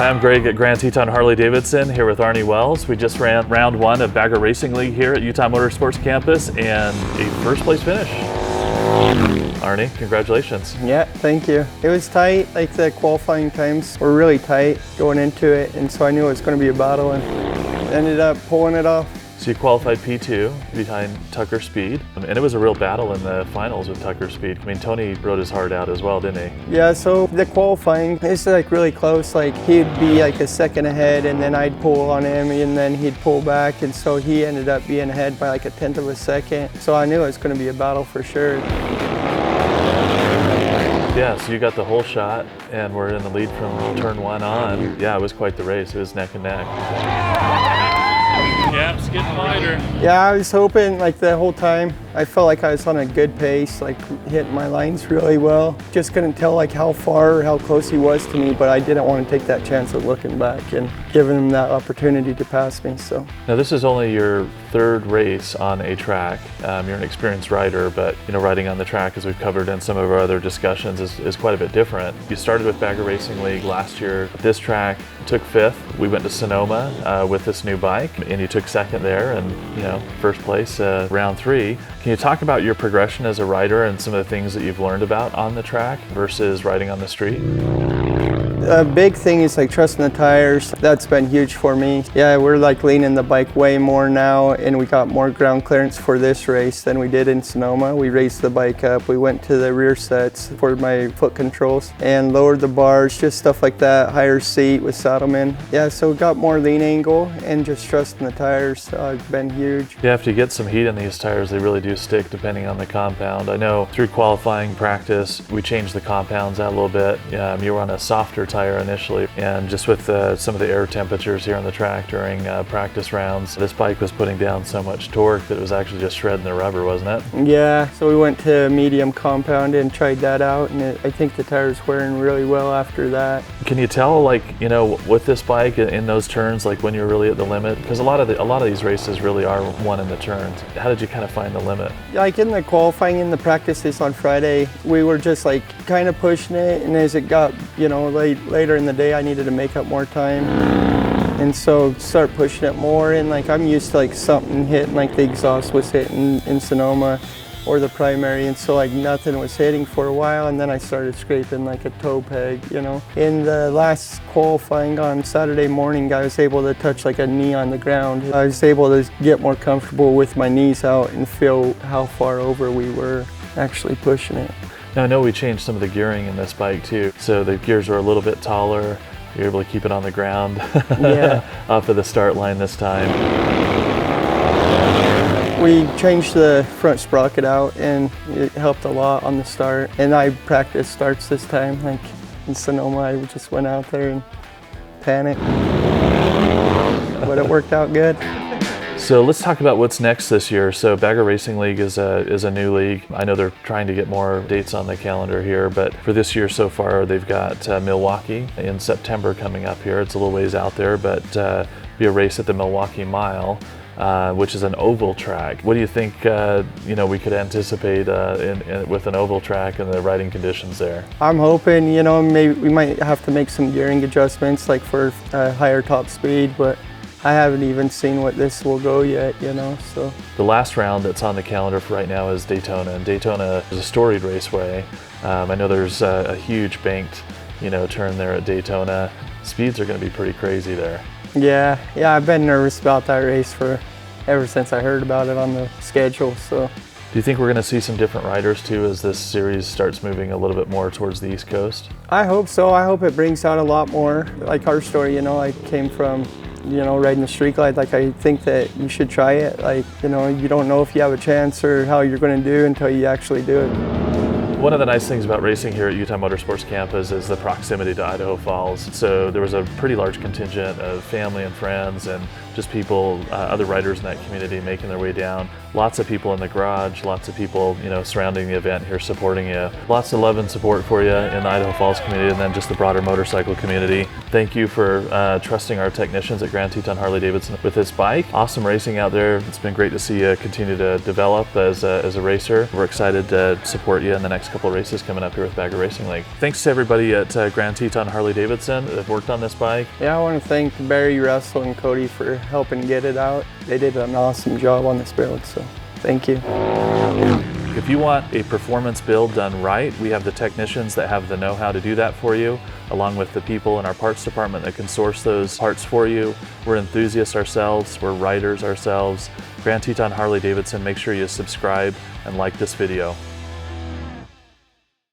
Hi, I'm Greg at Grand Teton Harley-Davidson here with Arnie Wells. We just ran round one of Bagger Racing League here at Utah Motorsports Campus and a first place finish. Arnie, congratulations. Yeah, thank you. It was tight, like the qualifying times were really tight going into it, and so I knew it was going to be a battle and ended up pulling it off. So you qualified P2 behind Tucker Speed, and it was a real battle in the finals with Tucker Speed. I mean, Tony rode his heart out as well, didn't he? Yeah, so the qualifying is like really close. Like he'd be like a second ahead and then I'd pull on him and then he'd pull back, and so he ended up being ahead by like a tenth of a second. So I knew it was going to be a battle for sure. Yeah, so you got the whole shot and we're in the lead from turn one on. Yeah, it was quite the race. It was neck and neck. Yeah, it's getting lighter. Yeah, I was hoping like the whole time. I felt like I was on a good pace, like hitting my lines really well. Just couldn't tell like how far or how close he was to me, but I didn't want to take that chance of looking back and giving him that opportunity to pass me. So now this is only your third race on a track. You're an experienced rider, but you know, riding on the track, as we've covered in some of our other discussions, is quite a bit different. You started with Bagger Racing League last year. This track took fifth. We went to Sonoma with this new bike, and you took second there, and you know, first place round three. Can you talk about your progression as a rider and some of the things that you've learned about on the track versus riding on the street? A big thing is like trusting the tires. That's been huge for me. Yeah, we're like leaning the bike way more now, and we got more ground clearance for this race than we did in Sonoma. We raised the bike up. We went to the rear sets for my foot controls and lowered the bars, just stuff like that. Higher seat with Saddleman. Yeah, so we got more lean angle and just trusting the tires has been huge. Yeah, if you get some heat in these tires, they really do stick depending on the compound. I know through qualifying practice, we changed the compounds out a little bit. You were on a softer tire initially, and just with some of the air temperatures here on the track during practice rounds, this bike was putting down so much torque that it was actually just shredding the rubber, wasn't it? Yeah, so we went to medium compound and tried that out, and I think the tire's wearing really well after that. Can you tell, like, you know, with this bike in those turns, like when you're really at the limit? Because a lot of these races really are won in the turns. How did you kind of find the limit? Like in the qualifying, in the practices on Friday, we were just like kind of pushing it, and as it got, you know, later in the day, I needed to make up more time, and so start pushing it more. And like I'm used to like something hitting, like the exhaust was hitting in Sonoma or the primary, and so like nothing was hitting for a while, and then I started scraping like a toe peg, you know. In the last qualifying on Saturday morning, I was able to touch like a knee on the ground. I was able to get more comfortable with my knees out and feel how far over we were actually pushing it. Now I know we changed some of the gearing in this bike too, so the gears were a little bit taller. You're able to keep it on the ground. Yeah. Off of the start line this time. We changed the front sprocket out, and it helped a lot on the start. And I practiced starts this time. Like in Sonoma, I just went out there and panicked, but it worked out good. So let's talk about what's next this year. So Bagger Racing League is a new league. I know they're trying to get more dates on the calendar here, but for this year so far, they've got Milwaukee in September coming up here. It's a little ways out there, but be a race at the Milwaukee Mile, which is an oval track. What do you think you know, we could anticipate with an oval track and the riding conditions there? I'm hoping, you know, maybe we might have to make some gearing adjustments, like for higher top speed, but I haven't even seen what this will go yet, you know, so. The last round that's on the calendar for right now is Daytona, and Daytona is a storied raceway. I know there's a huge banked, you know, turn there at Daytona. Speeds are going to be pretty crazy there. Yeah, I've been nervous about that race ever since I heard about it on the schedule, so. Do you think we're going to see some different riders too as this series starts moving a little bit more towards the East Coast? I hope so. I hope it brings out a lot more. Like our story, you know, I came from, you know, riding the street glide. Like I think that you should try it. Like, you know, you don't know if you have a chance or how you're going to do until you actually do it. One of the nice things about racing here at Utah Motorsports Campus is the proximity to Idaho Falls. So there was a pretty large contingent of family and friends and just people, other riders in that community making their way down. Lots of people in the garage, lots of people, surrounding the event here supporting you. Lots of love and support for you in the Idaho Falls community, and then just the broader motorcycle community. Thank you for trusting our technicians at Grand Teton Harley-Davidson with this bike. Awesome racing out there. It's been great to see you continue to develop as a racer. We're excited to support you in the next couple of races coming up here with Bagger Racing League. Thanks to everybody at Grand Teton Harley-Davidson that have worked on this bike. Yeah, I want to thank Barry, Russell, and Cody for helping get it out. They did an awesome job on this build, so thank you. If you want a performance build done right, we have the technicians that have the know-how to do that for you, along with the people in our parts department that can source those parts for you. We're enthusiasts ourselves, we're riders ourselves. Grand Teton Harley-Davidson, make sure you subscribe and like this video.